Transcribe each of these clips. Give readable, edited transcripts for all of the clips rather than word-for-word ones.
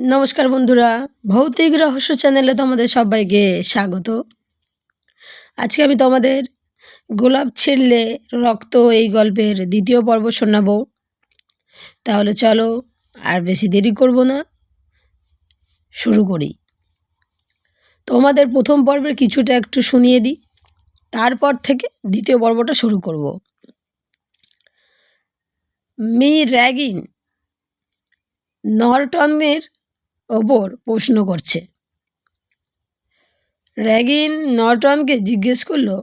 নমস্কার বন্ধুরা, ভৌতিক রহস্য চ্যানেলে তোমাদের সবাইকে স্বাগত। আজকে আমি তোমাদের গোলাপ ছিঁড়লে রক্ত এই গল্পের দ্বিতীয় পর্ব শোনাবো। তাহলে চলো আর বেশি দেরি করব না, শুরু করি। তোমাদের প্রথম পর্বের কিছুটা একটু শুনিয়ে দিই, তারপর থেকে দ্বিতীয় পর্বটা শুরু করব। মি র্যাগিন নর্টনের ওপর প্রশ্ন করছে। র্যাগিন নর্টনকে জিজ্ঞেস করলো,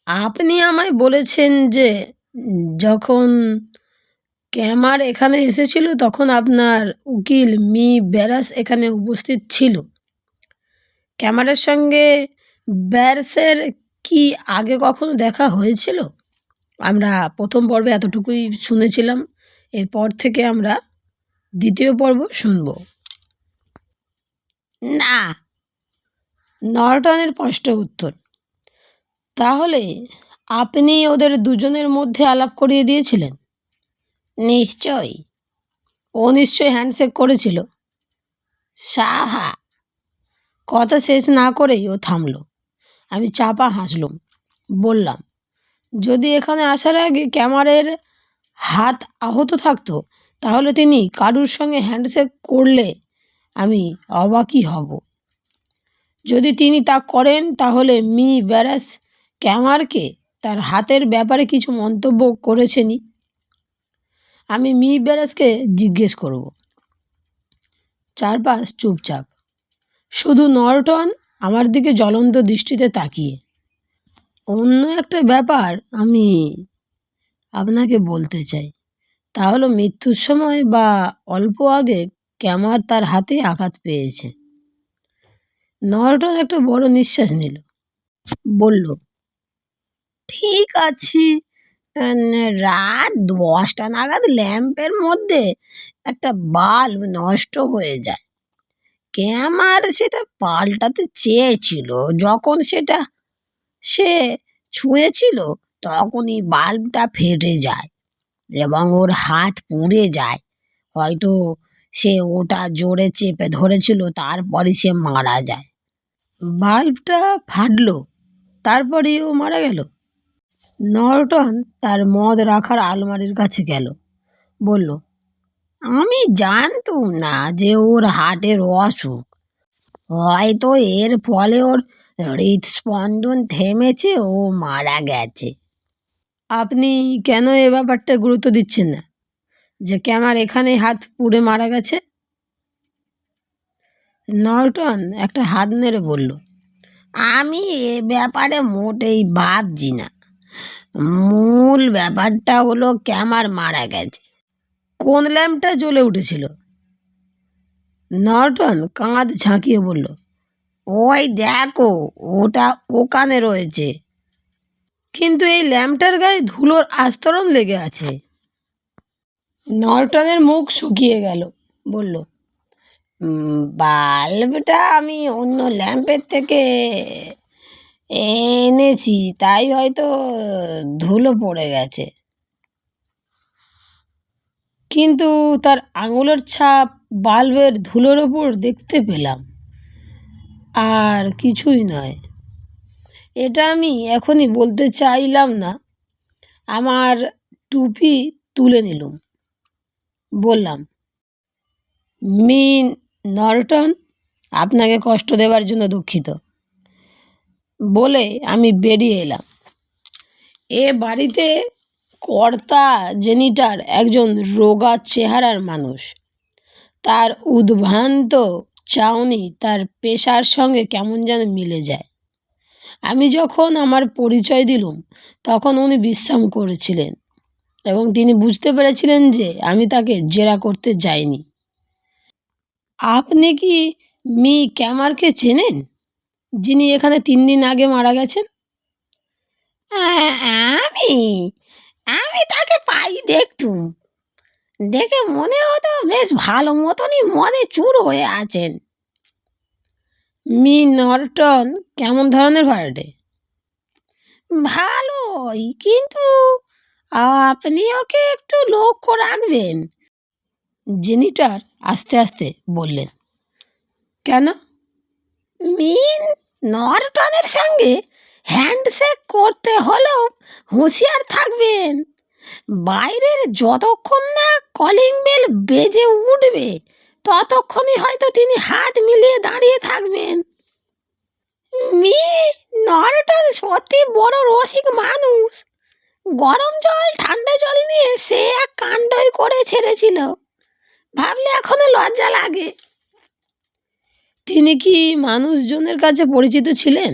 আপনি আমায় বলেছেন যে যখন ক্যামার এখানে এসেছিল তখন আপনার উকিল মি ব্যারাস এখানে উপস্থিত ছিল। ক্যামারের সঙ্গে ব্যারাসের কি আগে কখনো দেখা হয়েছিল? আমরা প্রথম পর্বে এতটুকুই শুনেছিলাম, এরপর থেকে আমরা দ্বিতীয় পর্ব শুনব। না, নর্টনের স্পষ্ট উত্তর। তাহলে আপনি ওদের দুজনের মধ্যে আলাপ করিয়ে দিয়েছিলেন? নিশ্চয়ই। ও নিশ্চয়ই হ্যান্ডশেক করেছিল। সাহা। কথা শেষ না করেই ও থামল। আমি চাপা হাসলুম। বললাম, যদি এখানে আসার আগে ক্যামারের হাত আহত থাকতো তাহলে তিনি কারুর সঙ্গে হ্যান্ডশেক করলে আমি অবাকই হব। যদি তিনি তা করেন তাহলে মি ব্যারাস ক্যামারকে তার হাতের ব্যাপারে কিছু মন্তব্য করেছেনই। আমি মি ব্যারাসকে জিজ্ঞেস করব। চারপাশ চুপচাপ, শুধু নর্টন আমার দিকে জ্বলন্ত দৃষ্টিতে তাকিয়ে। অন্য একটা ব্যাপার আমি আপনাকে বলতে চাই, তা হলো মৃত্যুর সময় বা অল্প আগে ক্যামার তার হাতে আঘাত পেয়েছে। নর্টন একটা বড় নিঃশ্বাস নিল, বলল, ঠিক আছে, রাত 10টা নাগাদ ল্যাম্পের মধ্যে একটা বাল্ব নষ্ট হয়ে যায়। ক্যামার সেটা পাল্টাতে চেয়েছিল। যখন সেটা সে ছুঁয়েছিল তখনই বাল্বটা ফেটে যায় এবং ওর হাত পুড়ে যায়। হয়তো সে ওটা জোরে চেপে ধরেছিল, তারপরে সে মারা যায়। বাল্বটা ফাটলো, তারপরেই ও মারা গেল? নর্টন তার মদ রাখার আলমারির কাছে গেল, বলল, আমি জানতুম না যে ওর হার্টের অসুখ। হয়তো এর ফলে ওর হৃদস্পন্দন থেমেছে, ও মারা গেছে। আপনি কেন এ ব্যাপারটা গুরুত্ব দিচ্ছেন না যে ক্যামার এখানে হাত পুড়ে মারা গেছে? নর্টন একটা হাত নেড়ে বলল, আমি এ ব্যাপারে মোটেই ভাবছি না। মূল ব্যাপারটা হলো ক্যামার মারা গেছে। কোন ল্যাম্পটা জ্বলে উঠেছিল? নর্টন কাঁধ ঝাঁকিয়ে বলল, ওই দেখো, ওটা ওখানে রয়েছে। কিন্তু এই ল্যাম্পটার গায়ে ধুলোর আস্তরণ লেগে আছে। নর্টনের মুখ শুকিয়ে গেল, বলল, বাল্বটা আমি অন্য ল্যাম্পের থেকে এনেছি, তাই হয়তো ধুলো পড়ে গেছে। কিন্তু তার আঙুলের ছাপ বাল্বের ধুলোর ওপর দেখতে পেলাম। আর কিছুই নয়। এটা আমি এখনই বলতে চাইলাম না। আমার টুপি তুলে নিলুম, বললাম, মি নর্টন, আপনাকে কষ্ট দেওয়ার জন্য দুঃখিত বলে আমি বেরিয়ে এলাম। এ বাড়িতে কর্তা জেনিটার একজন রোগা চেহারার মানুষ। তার উদ্ভ্রান্ত চাউনি তার পেশার সঙ্গে কেমন যেন মিলে যায়। আমি যখন আমার পরিচয় দিলুম তখন উনি বিশ্রাম করেছিলেন এবং তিনি বুঝতে পেরেছিলেন যে আমি তাকে জেরা করতে যাইনি। আপনি কি মি ক্যামারকে চেনেন, যিনি এখানে 3 দিন আগে মারা গেছেন? আমি আমি তাকে পাই দেখতুম। দেখে মনে হতো বেশ ভালো মতনই মদে চুর হয়ে আছেন। মি নর্টন কেমন ধরনের ভাড়াটে? ভালোই, কিন্তু আপনি ওকে একটু লক্ষ্য রাখবেন। জেনিটার আস্তে আস্তে বললেন, কেন? মিন নর্টনের সঙ্গে হ্যান্ডশেক করতে হলেও হুঁশিয়ার থাকবেন। বাইরের যতক্ষণ না কলিং বেল বেজে উঠবে ততক্ষণই হয়তো তিনি হাত মিলিয়ে দাঁড়িয়ে থাকবেন। মি নর্টন সত্যি বড় রসিক মানুষ। গরম জল ঠান্ডা জল নিয়ে সে এক কাণ্ডই করে ছেড়েছিল, ভাবলে এখনো লজ্জা লাগে। তিনি কি মানুষজনের কাছে পরিচিত ছিলেন?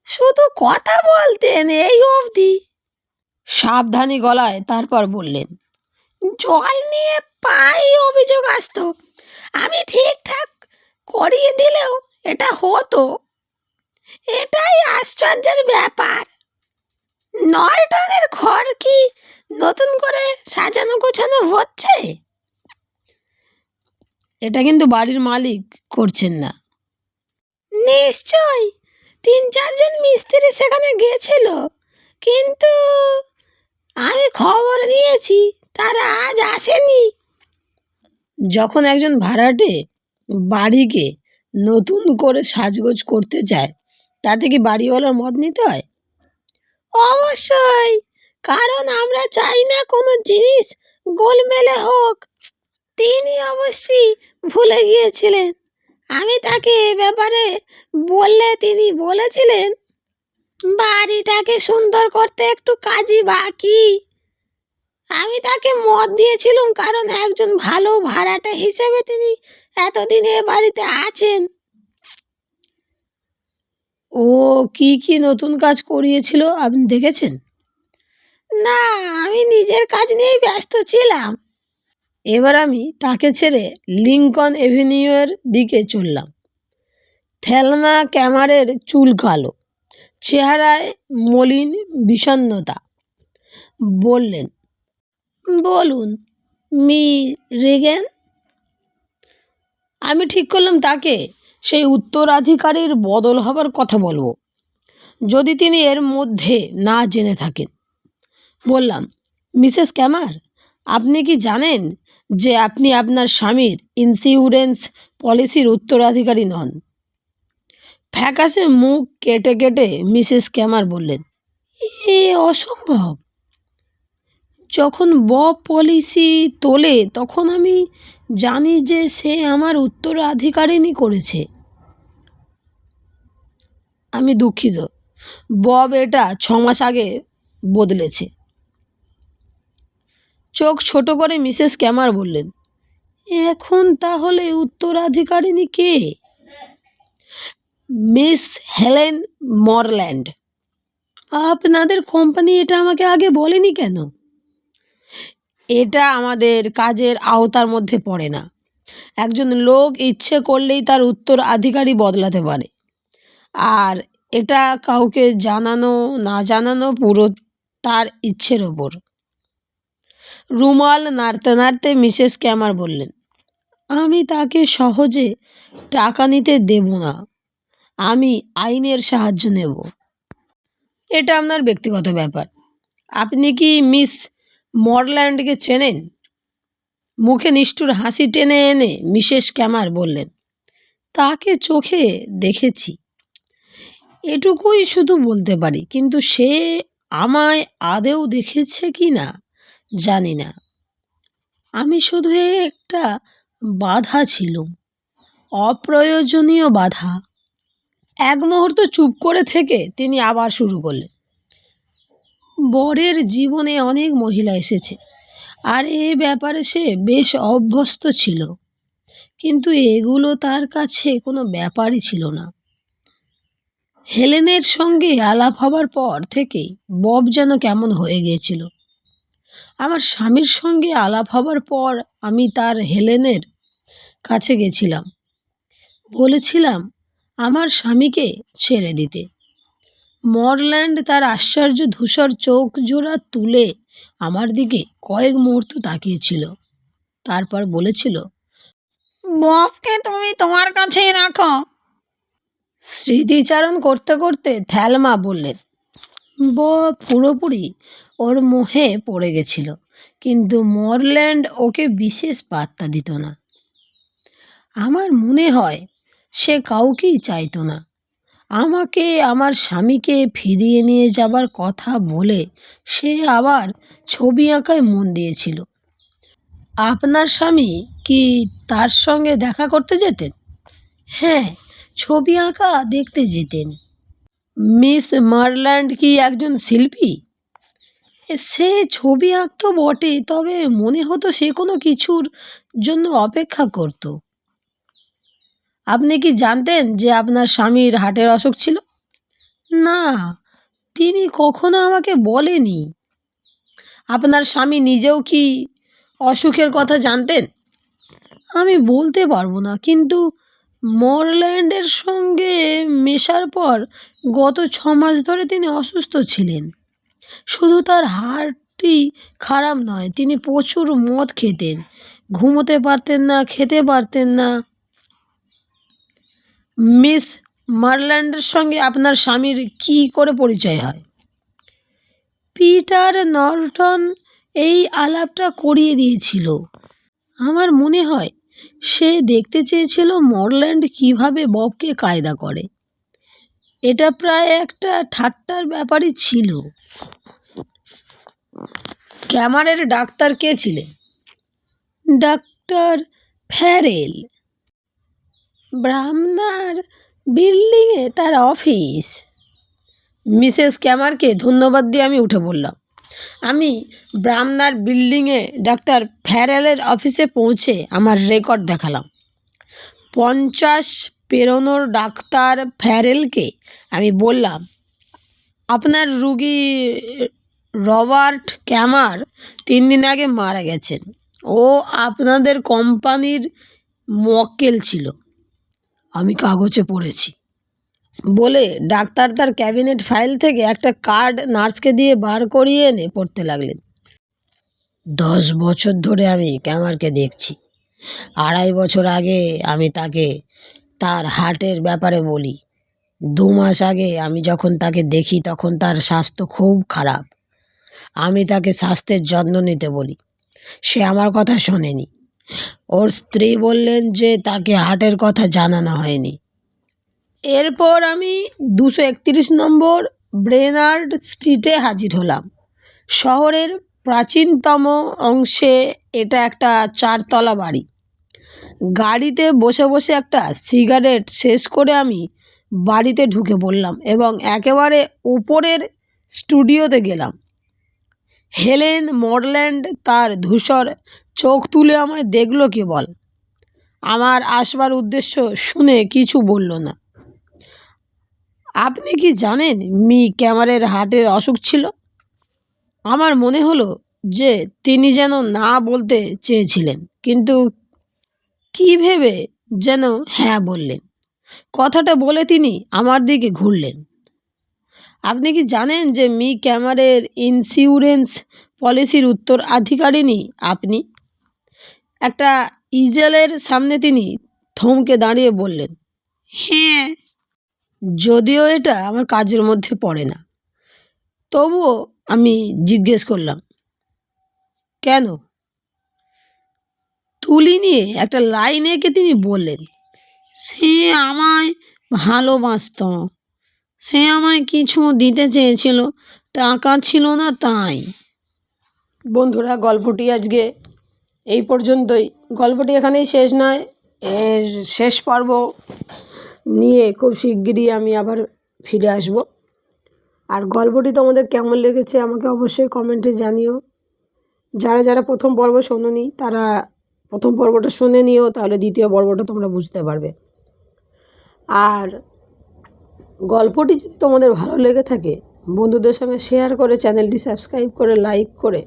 শুধু কথা বলতেন এই অবধি। সাবধানী গলায় তারপর বললেন, জল নিয়ে পাই অভিযোগ আসতো, আমি ঠিকঠাক করিয়ে দিলেও এটা হতো। এটাই আশ্চর্যের ব্যাপার। নর্টনের ঘর কি নতুন করে সাজানো গোছানো হচ্ছে? এটা কিন্তু বাড়ির মালিক করছেন না। নিশ্চয় 3-4 জন মিস্ত্রি সেখানে গিয়েছিল, কিন্তু আমি খবর দিয়েছি তারা আজ আসেনি। যখন একজন ভাড়াটে বাড়িকে নতুন করে সাজগোজ করতে চায়, তাতে কি বাড়িওয়ালার মত নিতে হয়? অবশ্যই, কারণ আমরা চাই না কোনো জিনিস গোলমেলে হোক। তিনি অবশ্যই ভুলে গিয়েছিলেন। আমি তাকে এ ব্যাপারে বললে তিনি বলেছিলেন, বাড়িটাকে সুন্দর করতে একটু কাজই বাকি। আমি তাকে মত দিয়েছিলাম কারণ একজন ভালো ভাড়াটে হিসেবে তিনি এতদিন এ বাড়িতে আছেন। ও কি কি নতুন কাজ করিয়েছিল আপনি দেখেছেন? না, আমি নিজের কাজ নিয়েই ব্যস্ত ছিলাম। এবার আমি তাকে ছেড়ে লিঙ্কন এভিনিউয়ের দিকে চললাম। থেলমা ক্যামারের চুল কালো, চেহারায় মলিন বিষণ্ণতা। বললেন, বলুন মি রিগেন। আমি ঠিক করলাম তাকে সেই উত্তরাধিকারীর বদল হবার কথা বলবো, যদি তিনি এর মধ্যে না জেনে থাকেন। বললাম, মিসেস ক্যামার, আপনি কি জানেন যে আপনি আপনার স্বামীর ইন্স্যুরেন্স পলিসির উত্তরাধিকারী নন? ফ্যাকাশে মুখ কেটে কেটে মিসেস ক্যামার বললেন, এ অসম্ভব। যখন বব পলিসি তোলে তখন আমি জানি যে সে আমার উত্তরাধিকারিণী করেছে। আমি দুঃখিত, বব এটা 6 মাস আগে বদলেছে। চোখ ছোট করে মিসেস ক্যামার বললেন, এখন তাহলে উত্তরাধিকারিণী কে? Miss Helen মরল্যান্ড। আপনাদের কোম্পানি এটা আমাকে আগে বলেনি কেন? এটা আমাদের কাজের আওতার মধ্যে পড়ে না। একজন লোক ইচ্ছে করলেই তার উত্তরাধিকারী বদলাতে পারে, আর এটা কাউকে জানানো না জানানো পুরো তার ইচ্ছের ওপর। রুমাল নাড়তে নাড়তে মিসেস ক্যামার বললেন, আমি তাকে সহজে টাকা নিতে দেব না। আমি আইনের সাহায্য নেব। এটা আপনার ব্যক্তিগত ব্যাপার। আপনি কি মিস মরল্যান্ডকে চেনেন? মুখে নিষ্ঠুর হাসি টেনে এনে মিসেস ক্যামার বললেন, তাকে চোখে দেখেছি, এটুকুই শুধু বলতে পারি, কিন্তু সে আমায় আদেও দেখেছে কি না জানি না। আমি শুধু একটা বাধা ছিলাম, অপ্রয়োজনীয় বাধা। এক মুহূর্ত চুপ করে থেকে তিনি আবার শুরু করলেন, বরের জীবনে অনেক মহিলা এসেছে, আর এ ব্যাপারে সে বেশ অভ্যস্ত ছিল, কিন্তু এগুলো তার কাছে কোনো ব্যাপারই ছিল না। হেলেনের সঙ্গে আলাপ হবার পর থেকেই বব যেন কেমন হয়ে গিয়েছিল। আমার স্বামীর সঙ্গে আলাপ হবার পর আমি তার হেলেনের কাছে গেছিলাম, বলেছিলাম আমার স্বামীকে ছেড়ে দিতে। মরল্যান্ড তার আশ্চর্য ধূসর চোখ জোড়া তুলে আমার দিকে কয়েক মুহূর্ত তাকিয়েছিল, তারপর বলেছিল, ববকে তুমি তোমার কাছেই রাখো। স্মৃতিচারণ করতে করতে থেলমা বললেন, বব পুরোপুরি ওর মোহে পড়ে গেছিল, কিন্তু মরল্যান্ড ওকে বিশেষ পাত্তা দিত না। আমার মনে হয় সে কাউকেই চাইতো না। আমাকে, আমার স্বামীকে ফিরিয়ে নিয়ে যাবার কথা বলে সে আবার ছবি আঁকায় মন দিয়েছিল। আপনার স্বামী কি তার সঙ্গে দেখা করতে যেতেন? হ্যাঁ, ছবি আঁকা দেখতে যেতেন। মিস মারল্যান্ড কি একজন শিল্পী? সে ছবি আঁকতো বটে, তবে মনে হতো সে কোনো কিছুর জন্য অপেক্ষা করত। আপনি কি জানতেন যে আপনার স্বামীর হার্টের অসুখ ছিল? না, তিনি কখনো আমাকে বলেনি। আপনার স্বামী নিজেও কি অসুখের কথা জানতেন? আমি বলতে পারবো না, কিন্তু মরল্যান্ডের সঙ্গে মেশার পর গত 6 মাস ধরে তিনি অসুস্থ ছিলেন। শুধু তার হার্টই খারাপ নয়, তিনি প্রচুর মদ খেতেন, ঘুমোতে পারতেন না, খেতে পারতেন না। মিস মারল্যান্ডের সঙ্গে আপনার স্বামীর কী করে পরিচয় হয়? পিটার নর্টন এই আলাপটা করিয়ে দিয়েছিল। আমার মনে হয় সে দেখতে চেয়েছিল মরল্যান্ড কীভাবে ববকে কায়দা করে। এটা প্রায় একটা ঠাট্টার ব্যাপারই ছিল। ক্যামারের ডাক্তার কে ছিলেন? Doctor Ferrel. ব্রামনার বিল্ডিংয়ে তার অফিস। মিসেস ক্যামারকে ধন্যবাদ দিয়ে আমি উঠে পড়লাম। আমি ব্রামনার বিল্ডিংয়ে ডাক্তার ফ্যারেলের অফিসে পৌঁছে আমার রেকর্ড দেখালাম। 50 পেরোনোর ডাক্তার ফ্যারেলকে আমি বললাম, আপনার রুগী রবার্ট ক্যামার 3 দিন আগে মারা গেছেন। ও আপনাদের কোম্পানির মক্কেল ছিল। আমি কাগজে পড়েছি বলে ডাক্তার তার ক্যাবিনেট ফাইল থেকে একটা কার্ড নার্সকে দিয়ে বার করিয়ে এনে পড়তে লাগলেন। 10 বছর ধরে আমি ক্যামারকে দেখছি। 2.5 বছর আগে আমি তাকে তার হার্টের ব্যাপারে বলি। 2 মাস আগে আমি যখন তাকে দেখি তখন তার স্বাস্থ্য খুব খারাপ। আমি তাকে স্বাস্থ্যের যত্ন নিতে বলি। সে আমার কথা শোনেনি। ওর স্ত্রী বললেন যে তাকে হার্টের কথা জানানো হয়নি। এরপর আমি 231 নম্বর ব্রেনার্ড স্ট্রিটে হাজির হলাম। শহরের প্রাচীনতম অংশে এটা একটা 4 তলা বাড়ি। গাড়িতে বসে বসে একটা সিগারেট শেষ করে আমি বাড়িতে ঢুকে পড়লাম এবং একেবারে উপরের স্টুডিওতে গেলাম। হেলেন মরল্যান্ড তার ধূসর চোখ তুলে আমায় দেখল কেবল। আমার আসবার উদ্দেশ্য শুনে কিছু বলল না। আপনি কি জানেন মি ক্যামারের হার্টের অসুখ ছিল? আমার মনে হলো যে তিনি যেন না বলতে চেয়েছিলেন, কিন্তু কী ভেবে যেন হ্যাঁ বললেন। কথাটা বলে তিনি আমার দিকে ঘুরলেন। আপনি কি জানেন যে মি ক্যামারের ইন্স্যুরেন্স পলিসির উত্তরাধিকারিণী আপনি? একটা ইজেলের সামনে তিনি থমকে দাঁড়িয়ে বললেন, হ্যাঁ, যদিও এটা আমার কাজের মধ্যে পড়ে না। তবুও আমি জিজ্ঞেস করলাম, কেন? তুলি নিয়ে একটা লাইন এঁকে তিনি বললেন, সে আমায় ভালোবাসত। সে আমায় কিছু দিতে চেয়েছিল, টাকা ছিল না তাই। বন্ধুরা, গল্পটি আজকে এই পর্যন্তই। গল্পটি এখানেই শেষ নয়, এর শেষ পর্ব নিয়ে খুব শিগগিরই আমি আবার ফিরে আসব। আর গল্পটি তোমাদের কেমন লেগেছে আমাকে অবশ্যই কমেন্টে জানিও। যারা যারা প্রথম পর্ব শোনোনি তারা প্রথম পর্বটা শুনে নিও, তাহলে দ্বিতীয় পর্বটা তোমরা বুঝতে পারবে। আর গল্পটি যদি তোমাদের ভালো লেগে থাকে, বন্ধুদের সঙ্গে শেয়ার করে, চ্যানেলটি সাবস্ক্রাইব করে, লাইক করে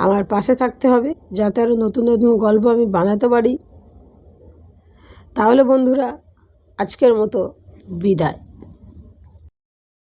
আমার পাশে থাকতে হবে, যাতে আরও নতুন নতুন গল্প আমি বানাতে পারি। তাহলে বন্ধুরা, আজকের মতো বিদায়।